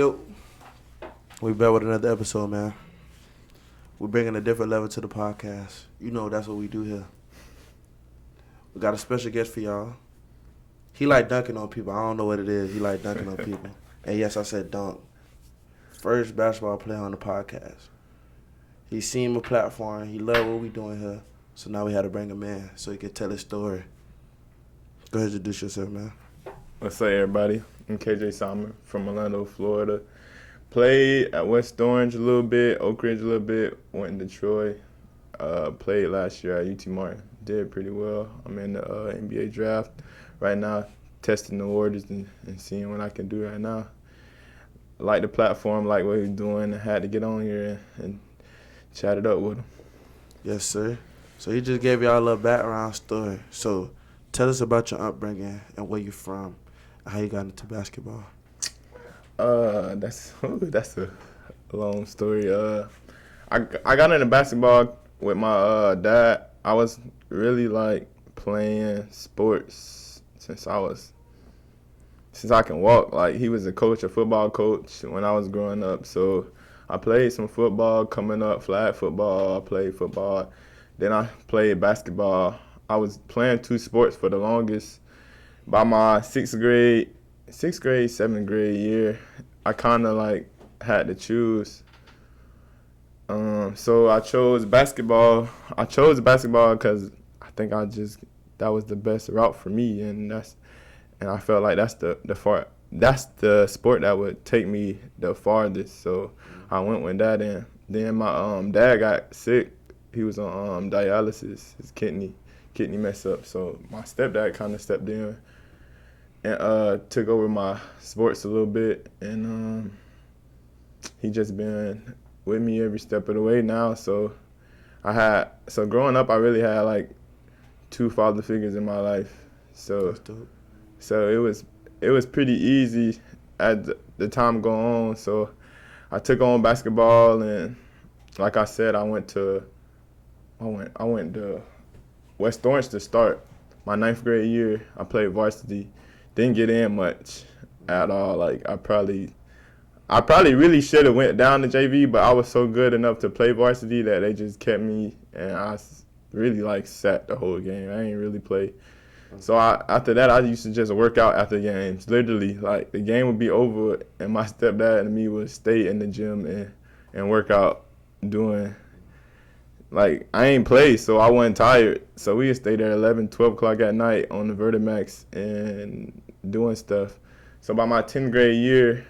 Yo, we back with another episode, man. We're bringing a different level to the podcast. You know that's what we do here. We got a special guest for y'all. He like dunking on people. I don't know what it is. He like dunking on people. And yes, I said dunk. First basketball player on the podcast. He seen my platform. He loved what we doing here. So now we had to bring him in so he could tell his story. Go ahead and introduce yourself, man. What's up, everybody? I'm KJ Sommer from Orlando, Florida. Played at West Orange a little bit, Oak Ridge a little bit, went to Detroit. Played last year at UT Martin. Did pretty well. I'm in the NBA draft right now, testing the waters and seeing what I can do right now. Like the platform, like what he's doing. I had to get on here and chat it up with him. Yes, sir. So he just gave y'all a little background story. So tell us about your upbringing and where you're from and how you got into basketball. That's a long story. I got into basketball with my dad. I was really like playing sports since I can walk. Like he was a football coach when I was growing up. So I played some football coming up, flag football. I played football. Then I played basketball. I was playing two sports for the longest. By my sixth grade, seventh grade year, I kind of like had to choose. So I chose basketball. I chose basketball because I think that was the best route for me, and I felt like that's the sport that would take me the farthest. So I went with that, and then my dad got sick. He was on dialysis. His kidney messed up. So my stepdad kind of stepped in and took over my sports a little bit, and he just been with me every step of the way now. So growing up, I really had like two father figures in my life. So it was pretty easy as the time go on. So I took on basketball, and like I said, I went to West Orange to start. My ninth grade year, I played varsity. Didn't get in much at all. Like I probably really should have went down to JV, but I was so good enough to play varsity that they just kept me, and I really like sat the whole game. I ain't really play. So after that, I used to just work out after games. Literally, like the game would be over, and my stepdad and me would stay in the gym and work out doing. Like, I ain't played, so I wasn't tired. So we would stay there 11, 12 o'clock at night on the Vertimax and doing stuff. So by my 10th grade year,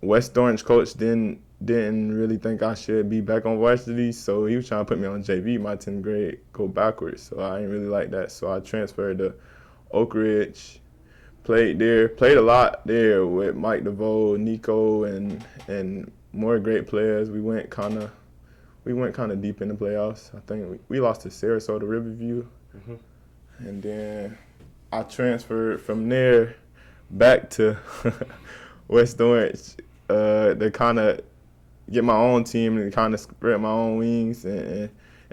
West Orange coach didn't really think I should be back on varsity, so he was trying to put me on JV my 10th grade, go backwards. So I ain't really like that. So I transferred to Oak Ridge, played a lot there with Mike DeVoe, Nico, and more great players. We went kind of deep in the playoffs. I think we lost to Sarasota Riverview, and then I transferred from there back to West Orange to kind of get my own team and kind of spread my own wings and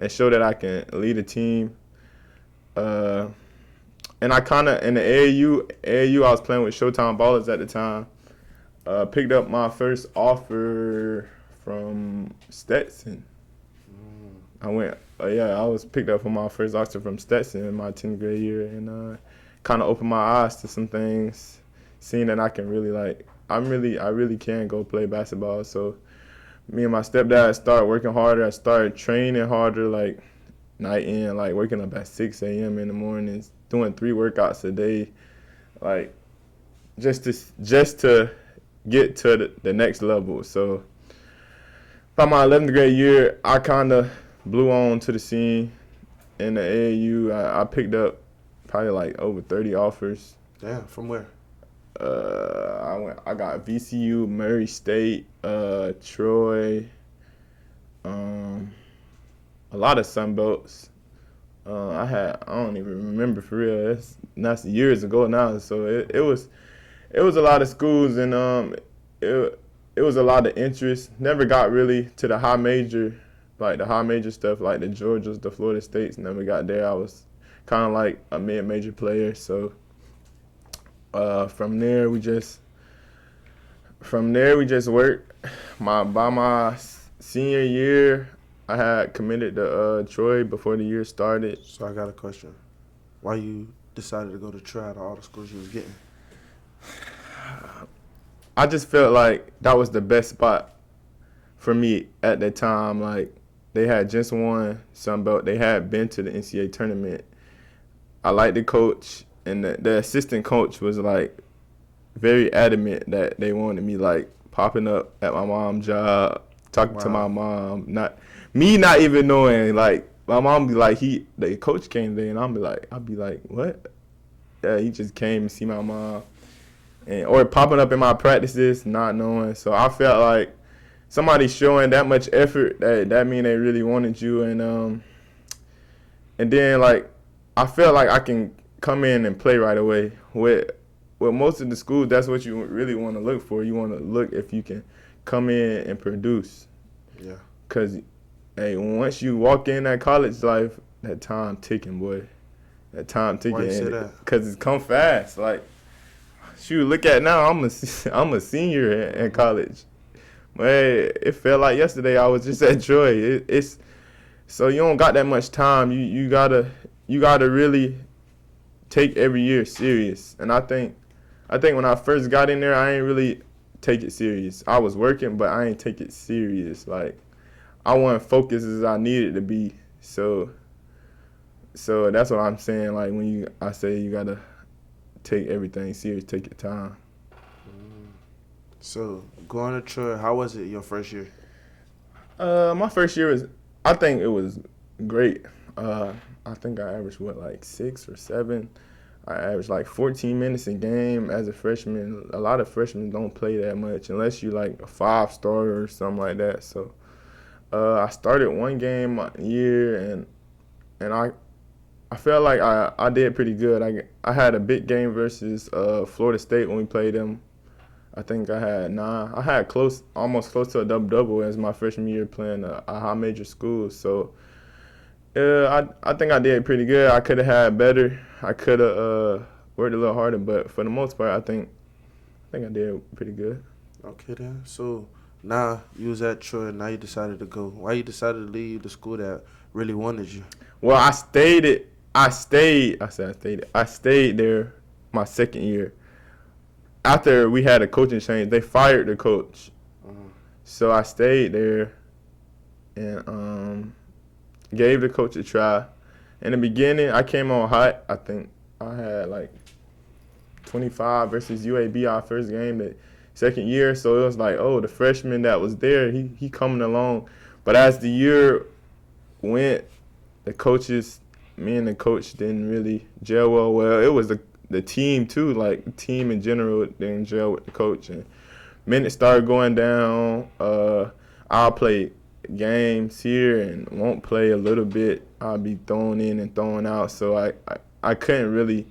show that I can lead a team. And I kind of in the AAU I was playing with Showtime Ballers at the time. Picked up my first offer from Stetson. I was picked up for my first offer from Stetson in my 10th grade year, and kind of opened my eyes to some things, seeing that I can really I really can go play basketball. So me and my stepdad started working harder. I started training harder, like night in, like waking up at 6 a.m. in the mornings, doing 3 workouts a day, like just to get to the next level. So by my 11th grade year, I kind of blew on to the scene in the AAU. I picked up probably like over 30 offers. Damn, from where? I got VCU, Murray State, Troy, a lot of Sunbelts. I don't even remember for real. That's years ago now. So it was a lot of schools, and it was a lot of interest. Never got really to the high major, like the high major stuff, like the Georgias, the Florida States. Never got there. I was kind of like a mid-major player. So From there we just worked. By my senior year, I had committed to Troy before the year started. So I got a question. Why you decided to go to Troy out of all the schools you was getting? I just felt like that was the best spot for me at that time. Like, they had just won Sun Belt. They had been to the NCAA tournament. I liked the coach, and the assistant coach was like very adamant that they wanted me like popping up at my mom's job, talking to my mom. Not even knowing, like, my mom be like, the coach came there, and I'll be like, what? Yeah, he just came to see my mom. Or popping up in my practices, not knowing. So I felt like somebody showing that much effort, that mean they really wanted you. And then, like, I felt like I can come in and play right away. With most of the schools, that's what you really want to look for. You want to look if you can come in and produce. Yeah. Because, hey, once you walk in that college life, that time ticking, boy. That time ticking. Why you say that? Because it's come fast. Like, shoot, look at now. I'm a senior in college. But it felt like yesterday I was just at Troy. It's so you don't got that much time. You gotta really take every year serious. And I think when I first got in there, I ain't really take it serious. I was working, but I ain't take it serious. Like, I wasn't focused as I needed to be. So that's what I'm saying. Like, when I say you gotta take everything serious, take your time. So, going to Troy, how was it your first year? My first year I think it was great. I think I averaged, like 6 or 7. I averaged like 14 minutes a game as a freshman. A lot of freshmen don't play that much unless you like a 5-starter or something like that. So, I started one game a year, and I felt like I did pretty good. I had a big game versus Florida State when we played them. I think I had 9. I had almost close to a double-double as my freshman year playing a high major school. So, I think I did pretty good. I could have had better. I could have worked a little harder, but for the most part, I think I did pretty good. Okay then. So now you was at Troy, and now you decided to go. Why you decided to leave the school that really wanted you? Well, I stayed there my second year. After we had a coaching change, they fired the coach. So I stayed there and gave the coach a try. In the beginning, I came on hot. I think I had like 25 versus UAB our first game the second year. So it was like, oh, the freshman that was there, he coming along. But as the year went, me and the coach didn't really gel well. Well, it was the team too, like the team in general didn't gel with the coach. And minutes started going down. I'll play games here and won't play a little bit. I'll be thrown in and thrown out. So I couldn't really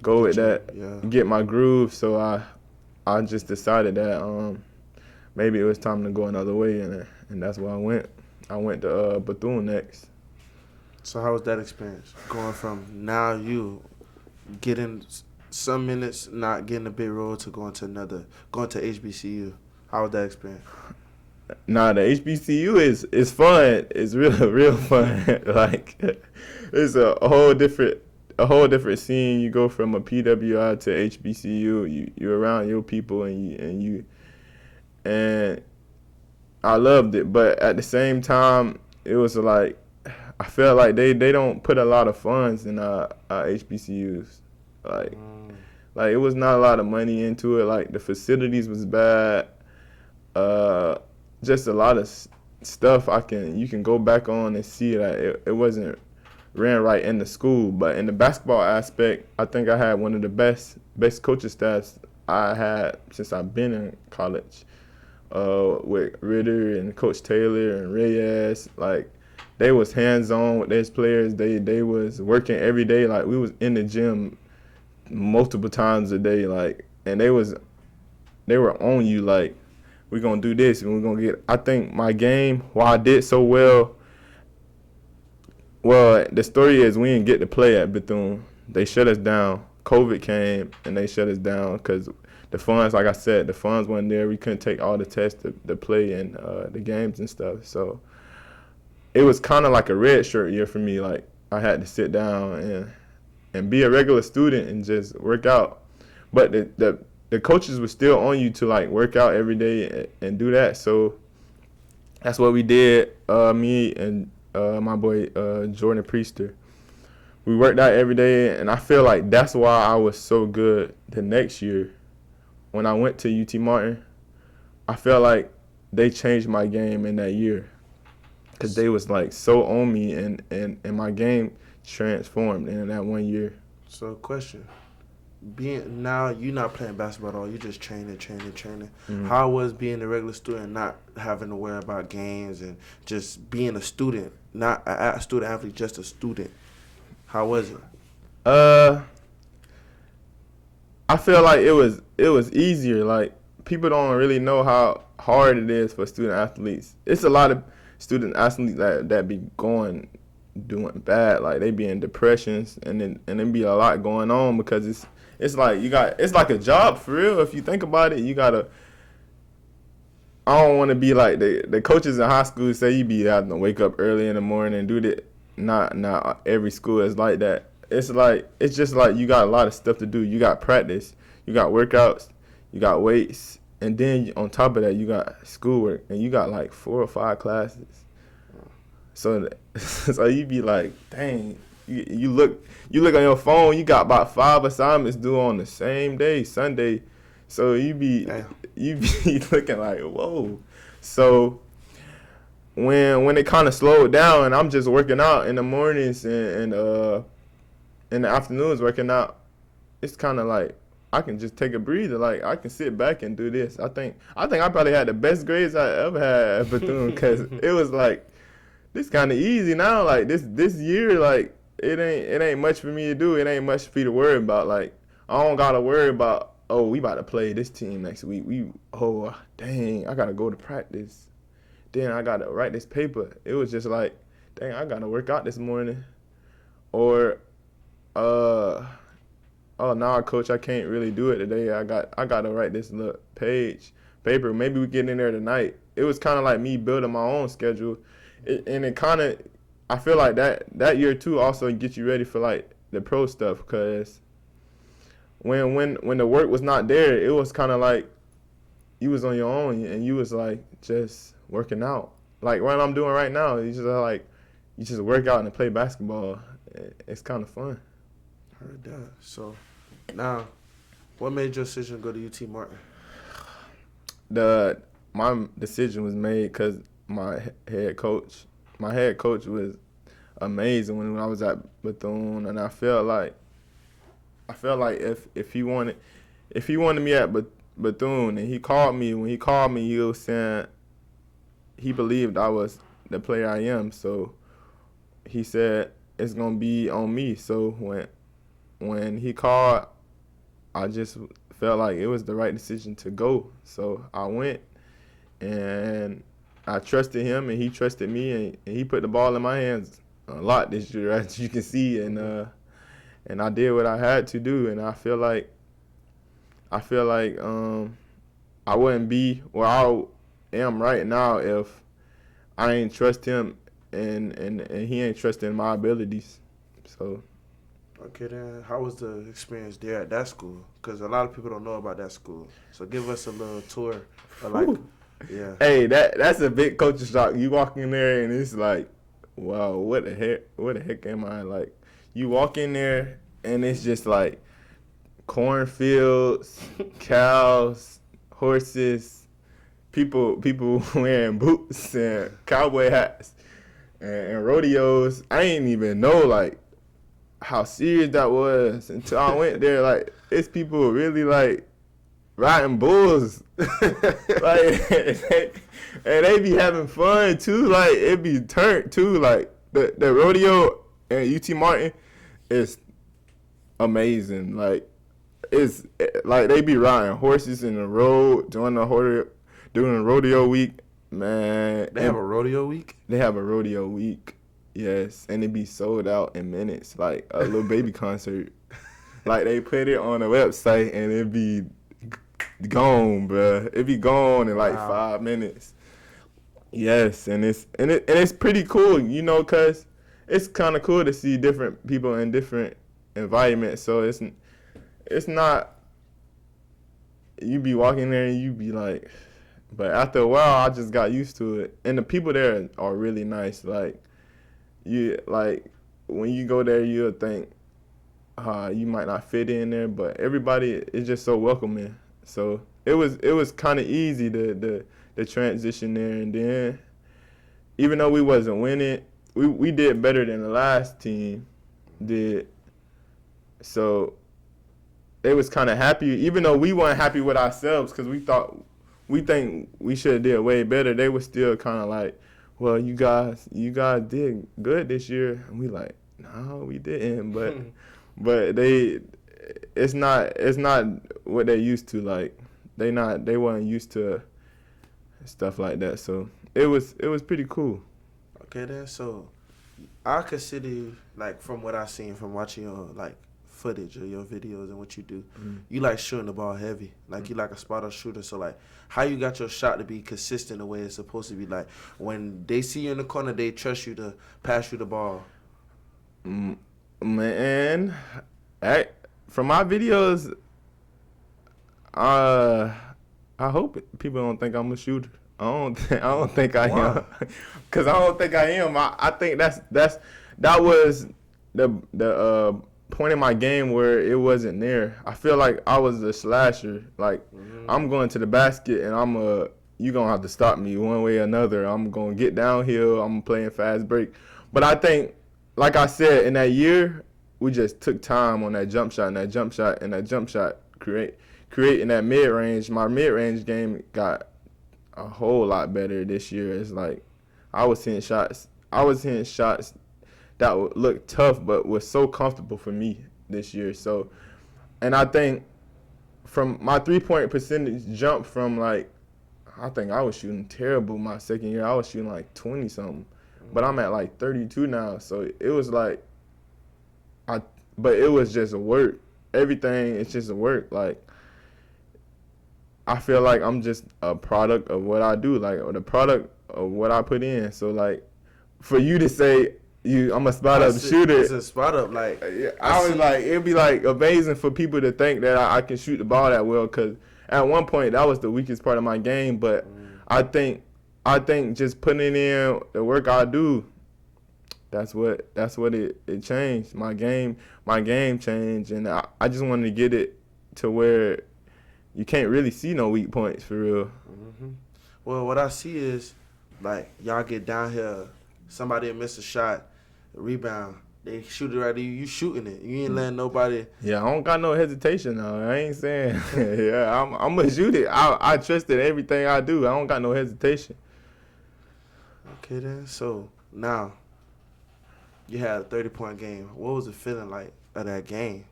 go with that, get my groove. So I just decided that maybe it was time to go another way, and that's where I went. I went to Bethune next. So how was that experience? Going from now you getting some minutes, not getting a big role, to going to HBCU. How was that experience? Nah, the HBCU is fun. It's real fun. Like, it's a whole different scene. You go from a PWI to HBCU. You're around your people and I loved it. But at the same time, it was like, I felt like they don't put a lot of funds in our HBCUs. Like it was not a lot of money into it. Like, the facilities was bad. Just a lot of stuff you can go back on and see that it wasn't ran right in the school. But in the basketball aspect, I think I had one of the best coaching staffs I had since I've been in college. With Ritter and Coach Taylor and Reyes, like, they was hands-on with these players. They was working every day. Like, we was in the gym multiple times a day. Like, and they were on you. Like, we're gonna do this and we're gonna get. I think my game, why I did so well. Well, the story is we didn't get to play at Bethune. They shut us down. COVID came and they shut us down because the funds, like I said, the funds weren't there. We couldn't take all the tests to play in the games and stuff. So it was kind of like a red shirt year for me. Like I had to sit down and be a regular student and just work out. But the coaches were still on you to like work out every day and do that. So that's what we did. Me and my boy Jordan Priester. We worked out every day, and I feel like that's why I was so good the next year. When I went to UT Martin, I felt like they changed my game in that year because they was like so on me, and my game transformed in that 1 year. So, question. Now you're not playing basketball at all. You're just training. Mm-hmm. How was being a regular student, not having to worry about games and just being a student, not a student athlete, just a student? How was it? I feel like it was easier. Like people don't really know how hard it is for student athletes. It's a lot of student athletes that be doing bad. Like they be in depressions, and then be a lot going on because it's like a job for real. If you think about it, you gotta. I don't want to be like the coaches in high school say you be having to wake up early in the morning and do that. Not every school is like that. It's just like you got a lot of stuff to do. You got practice, you got workouts, you got weights, and then on top of that you got schoolwork, and you got like 4 or 5 classes. So you be like, dang. You look on your phone. You got about 5 assignments due on the same day, Sunday. So you be looking like, whoa. So when it kind of slowed down, and I'm just working out in the mornings and in the afternoons working out, it's kind of like I can just take a breather. Like I can sit back and do this. I think I probably had the best grades I ever had at Bethune because it was like this kind of easy now. Like this year, like it ain't much for me to do. It ain't much for you to worry about. Like I don't gotta worry about we about to play this team next week. Dang, I gotta go to practice. Then I gotta write this paper. It was just like, dang, I gotta work out this morning. Or, nah, coach, I can't really do it today. I gotta write this little paper. Maybe we get in there tonight. It was kind of like me building my own schedule, and it kind of, I feel like that year too also gets you ready for like the pro stuff because when the work was not there, it was kind of like you was on your own and you was like just working out. Like what I'm doing right now, you just work out and play basketball. It's kind of fun. I heard that. So now, what made your decision to go to UT Martin? My decision was made because my head coach was amazing when I was at Bethune, and I felt like if he wanted me at Bethune, and he called me, he was saying he believed I was the player I am. So he said it's gonna be on me. So when he called, I just felt like it was the right decision to go. So I went, and I trusted him, and he trusted me, and he put the ball in my hands a lot this year, as you can see, and I did what I had to do, and I feel like I wouldn't be where I am right now if I ain't trust him and he ain't trusting my abilities. So. Okay, then how was the experience there at that school? Because a lot of people don't know about that school. So give us a little tour. Yeah. Hey, that's a big culture shock. You walk in there and it's like, wow, what the heck am I? Like, you walk in there and it's just like cornfields, cows, horses, people wearing boots and cowboy hats and rodeos. I ain't even know like how serious that was until I went there. Like, it's people really like riding bulls, like, and they be having fun too. Like, it be turned too. Like the rodeo at UT Martin is amazing. Like, it's like they be riding horses in the road during the rodeo week. Man, they have a rodeo week. They have a rodeo week. Yes, and it be sold out in minutes, like a little baby concert. Like they put it on a website and it be gone, bruh. It be gone in like 5 minutes. Yes, and it's pretty cool, you know, cause it's kind of cool to see different people in different environments. So it's not you be walking there and you be like, but after a while I just got used to it, and the people there are really nice. Like when you go there, you'll think you might not fit in there, but everybody is just so welcoming. So it was kind of easy the transition there, and then even though we wasn't winning, we did better than the last team did. So they was kind of happy, even though we weren't happy with ourselves because we think we should have did way better. They were still kind of like, well, you guys did good this year, and we like, no, we didn't, but it's not what they used to. Like they weren't used to stuff like that. So it was pretty cool. Okay, then. So I consider you, like, from what I've seen from watching your like footage of your videos and what you do, you like shooting the ball heavy. Like you like a spot-up shooter. So like, how you got your shot to be consistent the way it's supposed to be? Like when they see you in the corner, they trust you to pass you the ball. Man, from my videos, I hope people don't think I'm a shooter. I don't think I am, cause I don't think I am. I think that was the point in my game where it wasn't there. I feel like I was a slasher. Like I'm going to the basket and you gonna have to stop me one way or another. I'm gonna get downhill. I'm playing fast break. But I think, like I said, in that year, we just took time on that jump shot, creating that mid-range. My mid-range game got a whole lot better this year. It's like I was hitting shots that would look tough but was so comfortable for me this year. So, and I think from my 3-point percentage jump from like, I think I was shooting terrible my second year. I was shooting like 20-something. But I'm at like 32 now. So it was like, but it was just a work. Everything, it's just a work. Like, I feel like I'm just a product of what I do, like, or the product of what I put in. So, like, for you to say I'm a spot-up shooter. It's a spot-up, like. I was like, it'd be, like, amazing for people to think that I can shoot the ball that well, because at one point, that was the weakest part of my game. But I think just putting in the work I do, that's what it changed. My game changed, and I just wanted to get it to where you can't really see no weak points for real. Mm-hmm. Well, what I see is, like, y'all get down here, somebody miss a shot, a rebound, they shoot it right at you, you shooting it. You ain't letting nobody. Yeah, I don't got no hesitation now. I ain't saying, yeah, I'm going to shoot it. I trusted everything I do. I don't got no hesitation. Okay, then. So, now, you had a 30-point game. What was the feeling like of that game?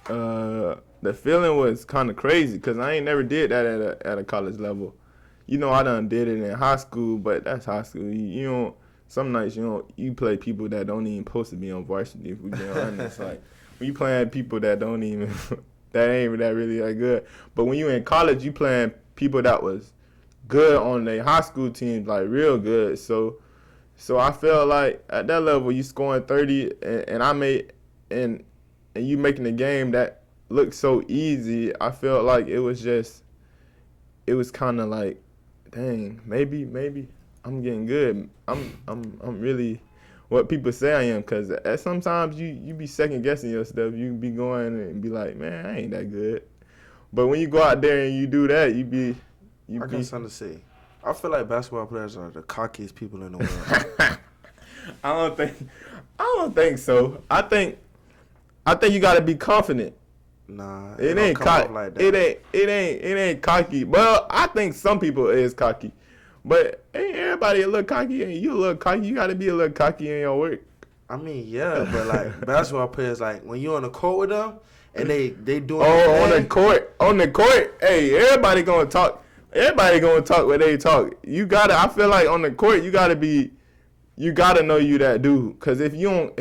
The feeling was kind of crazy because I ain't never did that at a college level. You know, I done did it in high school, but that's high school. You know, some nights you play people that don't even supposed to be on varsity. If we be honest, like when you playing people that don't even that ain't that really that good. But when you in college, you playing people that was good on their high school teams, like real good. So I felt like at that level, you scoring 30, and you making the game that looked so easy. I felt like it was kind of like, dang, maybe I'm getting good. I'm really what people say I am, because sometimes you be second guessing your stuff. You be going and be like, man, I ain't that good. But when you go out there and you do that, I got something to say. I feel like basketball players are the cockiest people in the world. I don't think so. I think you gotta be confident. Nah, it ain't cocky. Like that. It ain't cocky. Well, I think some people is cocky, but ain't everybody a little cocky. And you a little cocky. You gotta be a little cocky in your work. I mean, yeah, but like basketball players, like when you on the court with them and they doing. Oh, on the court. Hey, everybody gonna talk. Everybody gonna talk what they talk. You gotta. I feel like on the court you gotta be you gotta know you that dude. Cause if you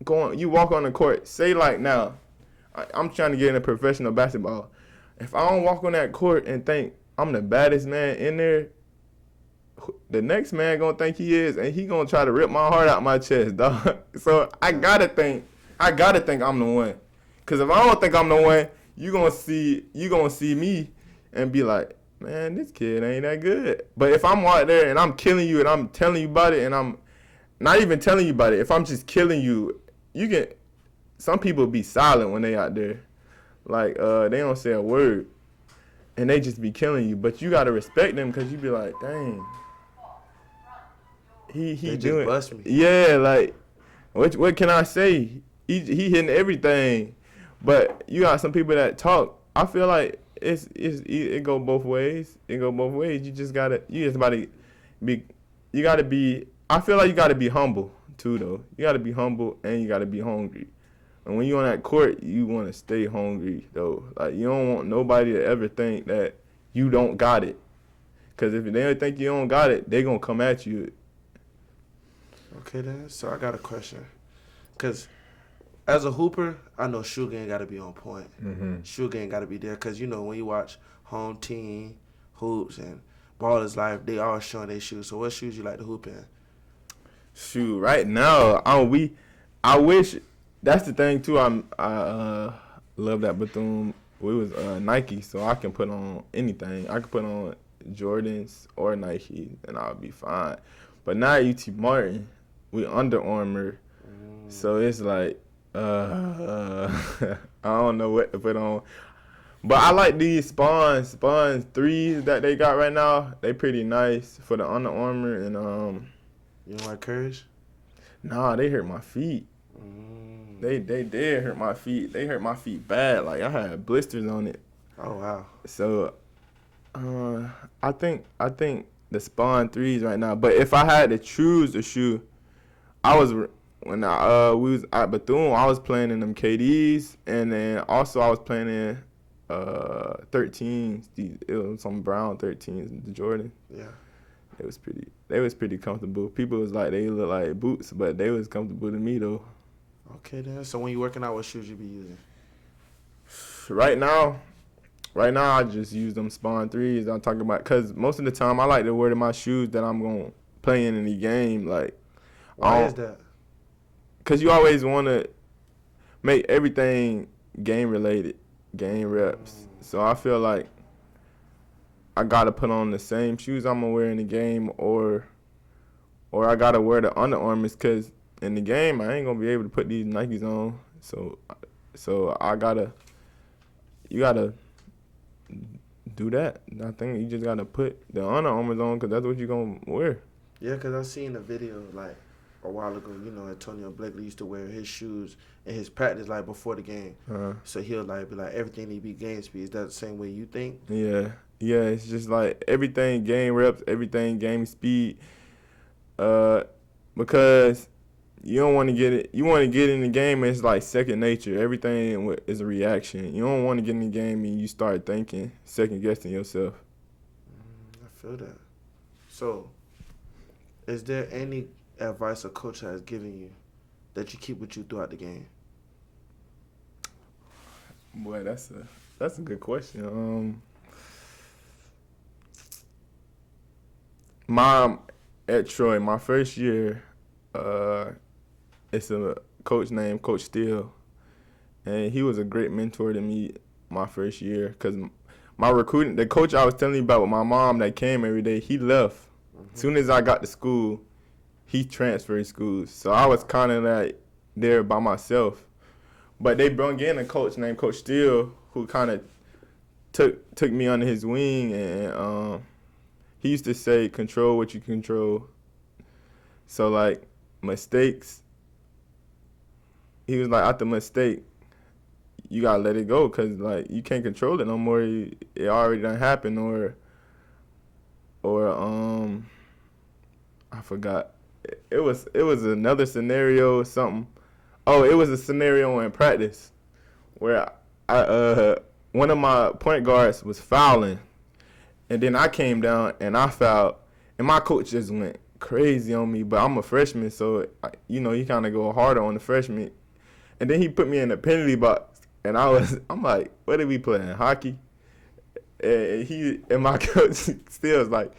walk on the court, say like now, I'm trying to get into professional basketball. If I don't walk on that court and think I'm the baddest man in there, the next man gonna think he is, and he gonna try to rip my heart out my chest, dog. So I gotta think I'm the one. Cause if I don't think I'm the one, you gonna see me and be like, man, this kid ain't that good. But if I'm out there and I'm killing you and I'm telling you about it and I'm not even telling you about it, if I'm just killing you, some people be silent when they out there. Like, they don't say a word. And they just be killing you. But you got to respect them because you be like, dang. He They doing. just bust me. Yeah, like, what can I say? He hitting everything. But you got some people that talk. I feel like it go both ways. It go both ways. You just gotta be. I feel like you gotta be humble too, though. You gotta be humble and you gotta be hungry. And when you on that court, you want to stay hungry, though. Like, you don't want nobody to ever think that you don't got it. Because if they think you don't got it, they going to come at you. Okay, then. So I got a question. Because as a hooper, I know shoe game got to be on point. Mm-hmm. Shoe game got to be there. Because, you know, when you watch Home Team, Hoops, and Ballers Life, they all showing their shoes. So what shoes you like to hoop in? Shoot, right now, I wish... That's the thing too. I love that Bethune. We was Nike, so I can put on anything. I can put on Jordans or Nike, and I'll be fine. But now UT Martin, we Under Armour, so it's like I don't know what to put on. But I like these Spawn 3s that they got right now. They pretty nice for the Under Armour, and You don't like Courage? Nah, they hurt my feet. They did hurt my feet. They hurt my feet bad. Like, I had blisters on it. Oh, wow. So, I think the Spawn 3s right now. But if I had to choose a shoe, we was at Bethune, I was playing in them KDs, and then also I was playing in 13s. It was some brown 13s, the Jordan. Yeah. They was pretty comfortable. People was like they look like boots, but they was comfortable to me though. Okay, then. So when you working out, what shoes you be using? Right now, I just use them Spawn 3s. I'm talking about because most of the time I like to wear my shoes that I'm gonna play in the game. Like, why is that? Because you always want to make everything game related, game reps. So I feel like I gotta put on the same shoes I'm gonna wear in the game, or I gotta wear the Under Armours because in the game I ain't gonna be able to put these Nikes on. So you gotta do that. I think you just gotta put the Under Armours on because that's what you gonna wear. Yeah, because I seen a video like a while ago. You know, Antonio Blakely used to wear his shoes in his practice like before the game. So he'll like be like everything need to be game speed. Is that the same way you think? Yeah, it's just like everything game reps, everything game speed. Because you don't want to get it. You want to get in the game, and it's like second nature. Everything is a reaction. You don't want to get in the game and you start thinking, second guessing yourself. I feel that. So, is there any advice a coach has given you that you keep with you throughout the game? Boy, that's a good question. Mom at Troy, my first year, it's a coach named Coach Steele, and he was a great mentor to me my first year because my recruiting, the coach I was telling you about with my mom that came every day, he left. As soon as I got to school, he transferred schools, so I was kind of like there by myself. But they brought in a coach named Coach Steele who kind of took me under his wing, and he used to say, control what you control. So, like, mistakes, he was like, after mistake, you got to let it go because, like, you can't control it no more. It already done happened, or I forgot. It was another scenario or something. Oh, it was a scenario in practice where one of my point guards was fouling, and then I came down and I fouled, and my coach just went crazy on me, but I'm a freshman, so he kind of go harder on the freshman. And then he put me in the penalty box, and I'm like, what are we playing, hockey? And my coach still was like,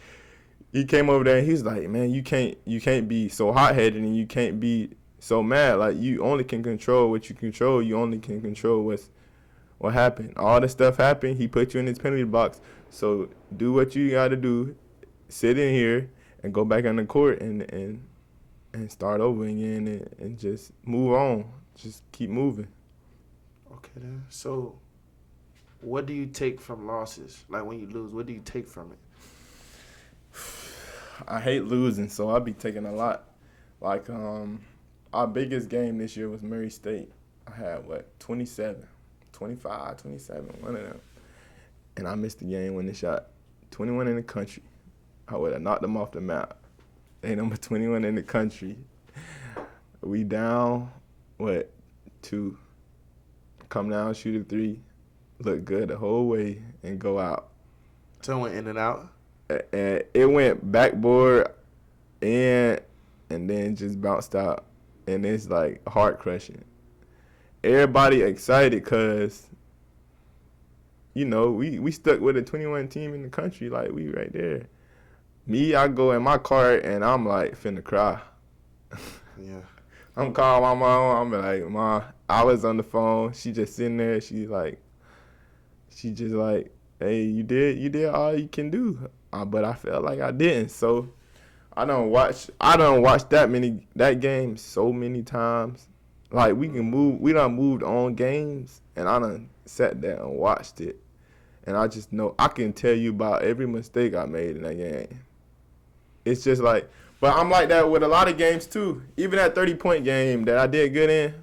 he came over there and he's like, man, you can't be so hot headed and you can't be so mad. Like, you only can control what you control. You only can control what happened. All the stuff happened. He put you in his penalty box. So do what you got to do. Sit in here and go back on the court and start over again and just move on. Just keep moving. Okay, then. So what do you take from losses? Like, when you lose, what do you take from it? I hate losing, so I'll be taking a lot. Like, our biggest game this year was Murray State. I had, 27, 25, 27, one of them. And I missed the game when they shot 21 in the country. I would have knocked them off the map. They number 21 in the country. We down, 2. Come down, shoot a 3, look good the whole way, and go out. So it went in and out? And it went backboard in and then just bounced out. And it's like heart crushing. Everybody excited because, we stuck with a 21 team in the country. Like, we right there. Me, I go in my car and I'm like finna cry. Yeah. I'm calling my mom. I'm like, Mom, I was on the phone. She just sitting there. She just like, hey, you did all you can do. But I felt like I didn't. So I don't watch that game so many times. Like, we done moved on games, and I done sat there and watched it. And I just know I can tell you about every mistake I made in that game. It's just like, but I'm like that with a lot of games too. Even that 30-point game that I did good in,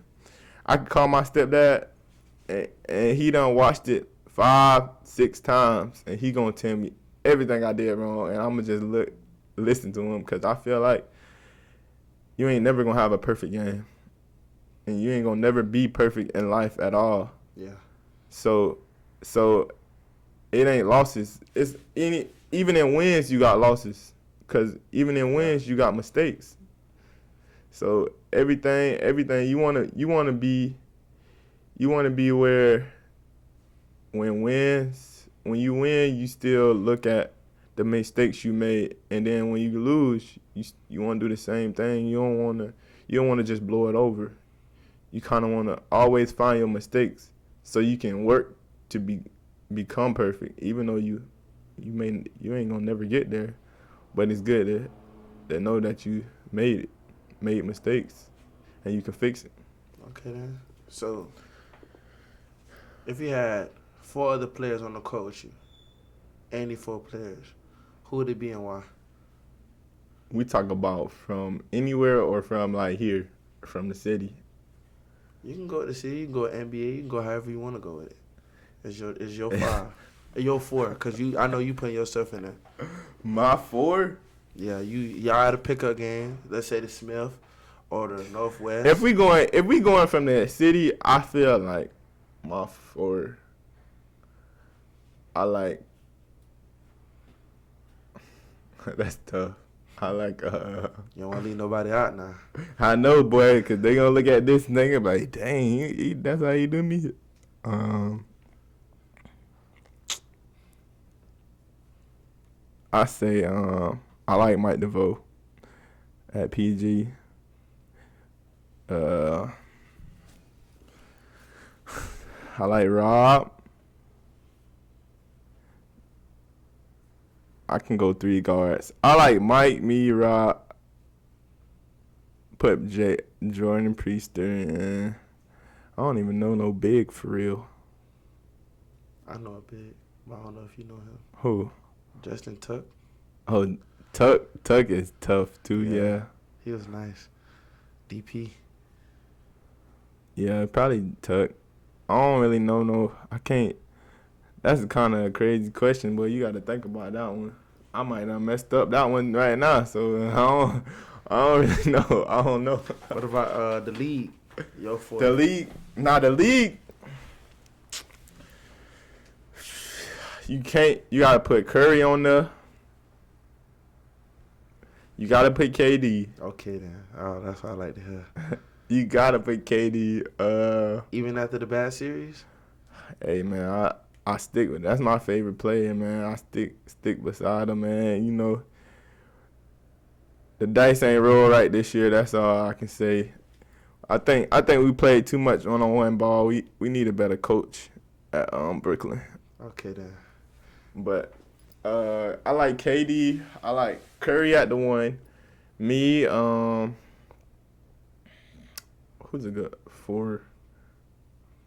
I could call my stepdad, and he done watched it 5-6 times, and he gonna tell me everything I did wrong, and I'm gonna just listen to him, because I feel like you ain't never gonna have a perfect game, and you ain't gonna never be perfect in life at all. Yeah. So it ain't losses. It's even in wins you got losses, because even in wins you got mistakes. So everything you wanna be where when you win, you still look at the mistakes you made, and then when you lose, you want to do the same thing. You don't want to just blow it over. You kind of want to always find your mistakes so you can work to become perfect. Even though you ain't gonna never get there, but it's good to know that you made mistakes, and you can fix it. Okay, then. So if you had 4 other players on the court with you, any 4 players, who would it be and why? We talk about from anywhere or from like here, from the city. You can go to the city, you can go to NBA, you can go however you want to go with it. It's your 5. Your 4, because I know you putting yourself in there. My 4? Yeah, y'all had a pickup game. Let's say the Smith or the Northwest. If we going from the city, I feel like my 4. I like. That's tough. I like. You don't want to leave nobody out now. I know, boy, because they gonna look at this nigga and be like, dang, that's how you do me. I say I like Mike DeVoe at PG. I like Rob. I can go 3 guards. I like Mike, me, Rob. Put Jordan Priester in. I don't even know no big for real. I know a big, but I don't know if you know him. Who? Justin Tuck. Oh, Tuck is tough too. Yeah. He was nice. DP. Yeah, probably Tuck. I don't really know. No, I can't. That's kind of a crazy question, but you got to think about that one. I might have messed up that one right now, so I don't really know. I don't know. What about the league? Your 4. The league. You can't. You gotta put Curry on there. You gotta put KD. Okay then. Oh, that's what I like to hear. You gotta put KD. Even after the bad series? Hey man, I stick with. That's my favorite player, man. I stick beside him, man. You know, the dice ain't roll right this year. That's all I can say. I think we played too much one-on-one ball. We need a better coach at Brooklyn. Okay then. But I like KD. I like Curry at the 1. Me, who's a good 4?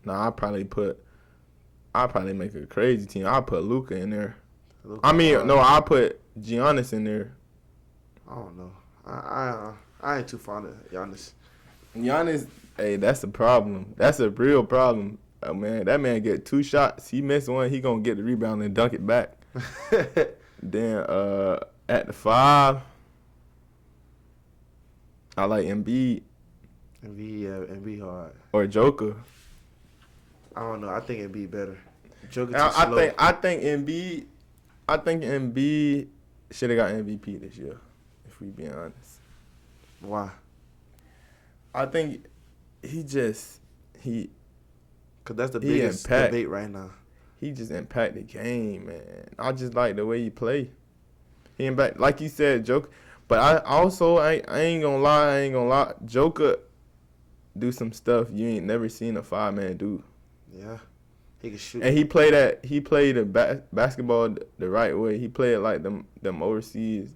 Nah, I'll probably make a crazy team. I'll put Luka in there. I'll put Giannis in there. I don't know. I ain't too fond of Giannis. Giannis, hey, that's a problem. That's a real problem. Man, that man get 2 shots. He miss one, he gonna get the rebound and dunk it back. Then at the 5, I like Embiid. Embiid hard. Or Joker. I don't know. I think Embiid better. Joker too slow. I think Embiid should have got MVP this year, if we be honest. Why? I think because that's the biggest debate right now. He just impact the game, man. I just like the way he play. He impact, like you said, Joker. But I ain't gonna lie. Joker do some stuff you ain't never seen a 5-man do. Yeah, he can shoot. And he played the basketball the right way. He played like them overseas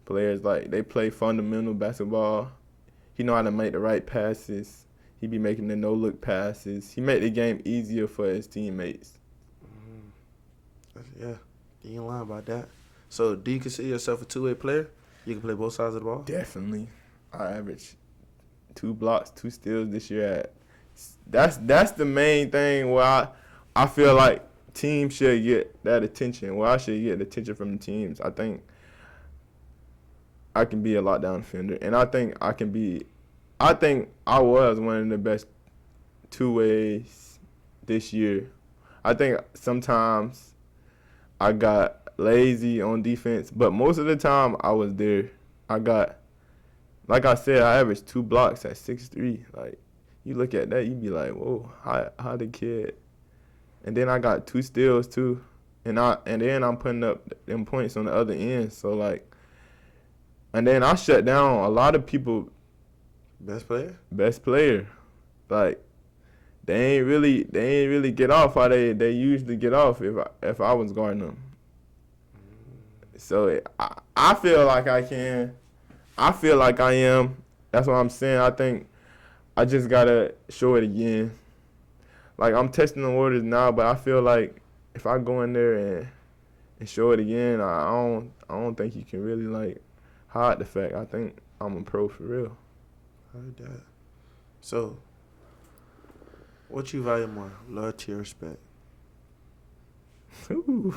players, like they play fundamental basketball. He know how to make the right passes. He be making the no-look passes. He make the game easier for his teammates. Yeah, you ain't lying about that. So, do you consider yourself a two-way player? You can play both sides of the ball? Definitely. I average 2 blocks, 2 steals this year. That's the main thing where I feel like teams should get that attention. Where I should get the attention from the teams. I think I can be a lockdown defender, and I think I was one of the best 2-ways this year. I think sometimes I got lazy on defense, but most of the time I was there. Like I said, I averaged 2 blocks at 6'3". Like, you look at that, you be like, whoa, how the kid? And then I got 2 steals too, and then I'm putting up them points on the other end. So like, and then I shut down a lot of people. Best player. Like, they ain't really get off how they usually get off if I was guarding them. So I feel like I can. I feel like I am. That's what I'm saying. I think I just gotta show it again. Like, I'm testing the waters now, but I feel like if I go in there and show it again, I don't think you can really like hide the fact. I think I'm a pro for real. I heard that. So, what you value more, loyalty or respect? Ooh.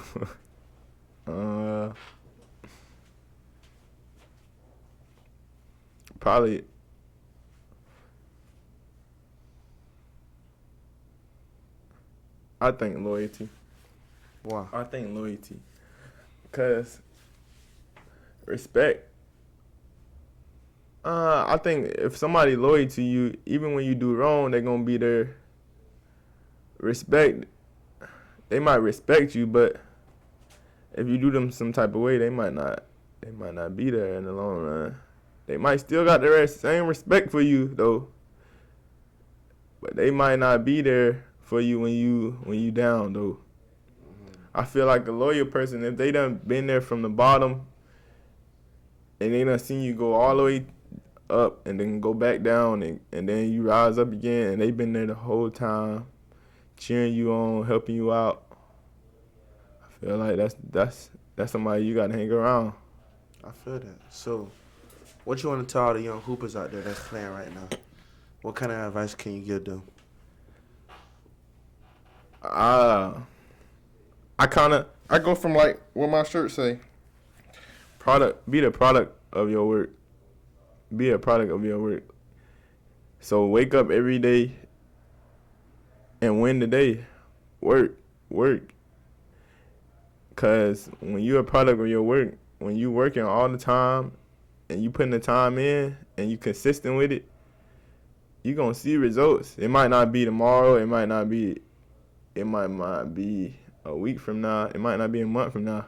Probably. I think loyalty. Why? I think loyalty. Because respect. I think if somebody loyal to you, even when you do wrong, they're gonna be there. Respect. They might respect you, but if you do them some type of way, they might not be there in the long run. They might still got the same respect for you though, but they might not be there for you when you down though. I feel like a loyal person, if they done been there from the bottom and they done seen you go all the way up and then go back down and then you rise up again, and they been there the whole time cheering you on, helping you out, I feel like that's somebody you gotta hang around. I feel that. So, what you want to tell all the young hoopers out there that's playing right now? What kind of advice can you give them? I go from like what my shirt say. Be the product of your work. Be a product of your work. So wake up every day and win the day. Work. Cause when you're a product of your work, when you working all the time and you putting the time in and you consistent with it, you gonna see results. It might not be tomorrow. It might not be a week from now. It might not be a month from now.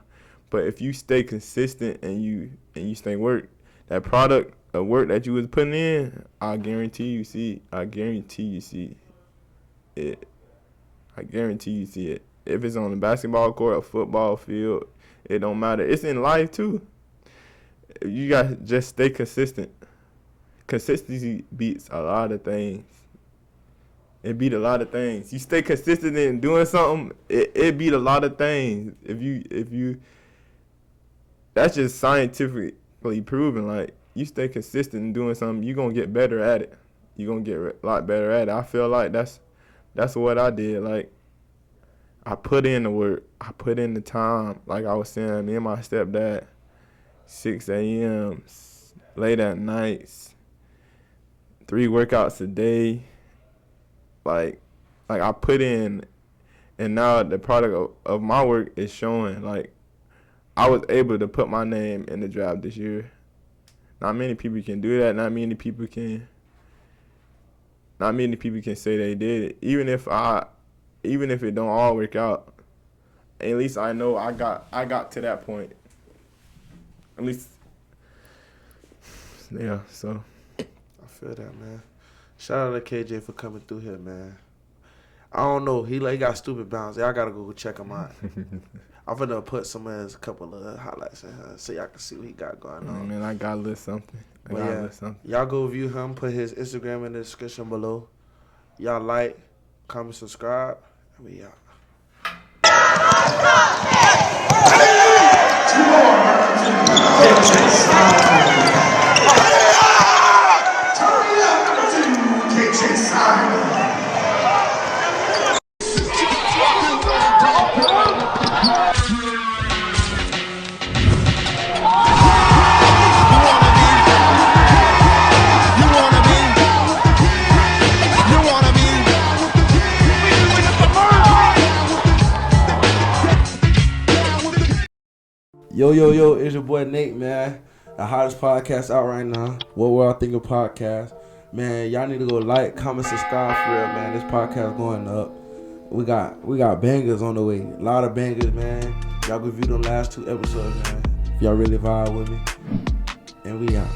But if you stay consistent and you stay work, that product of work that you was putting in, I guarantee you see it. I guarantee you see it. If it's on the basketball court, a football field, it don't matter. It's in life too. You got to just stay consistent. Consistency beats a lot of things. It beat a lot of things. You stay consistent in doing something, it beat a lot of things. If you that's just scientifically proven. Like, you stay consistent in doing something, you're gonna get better at it. You're gonna get a lot better at it. I feel like that's what I did. Like, I put in the work. I put in the time. Like I was saying, me and my stepdad, 6 a.m., late at nights, 3 workouts a day. Like I put in, and now the product of my work is showing. Like, I was able to put my name in the draft this year. Not many people can do that. Not many people can say they did it. Even if it don't all work out, at least I know I got to that point. At least, yeah. So I feel that, man. Shout out to KJ for coming through here, man. I don't know. He got stupid bounce. Y'all gotta go check him out. I'm finna put some of his couple of highlights in here so y'all can see what he got going on. Man, I got a little something. Y'all go view him. Put his Instagram in the description below. Y'all like, comment, subscribe, and we out. Yo, it's your boy Nate, man. The hottest podcast out right now. What World I Think of Podcast. Man, y'all need to go like, comment, subscribe for real, man. This podcast going up. We got bangers on the way. A lot of bangers, man. Y'all go view them last 2 episodes, man. If y'all really vibe with me. And we out.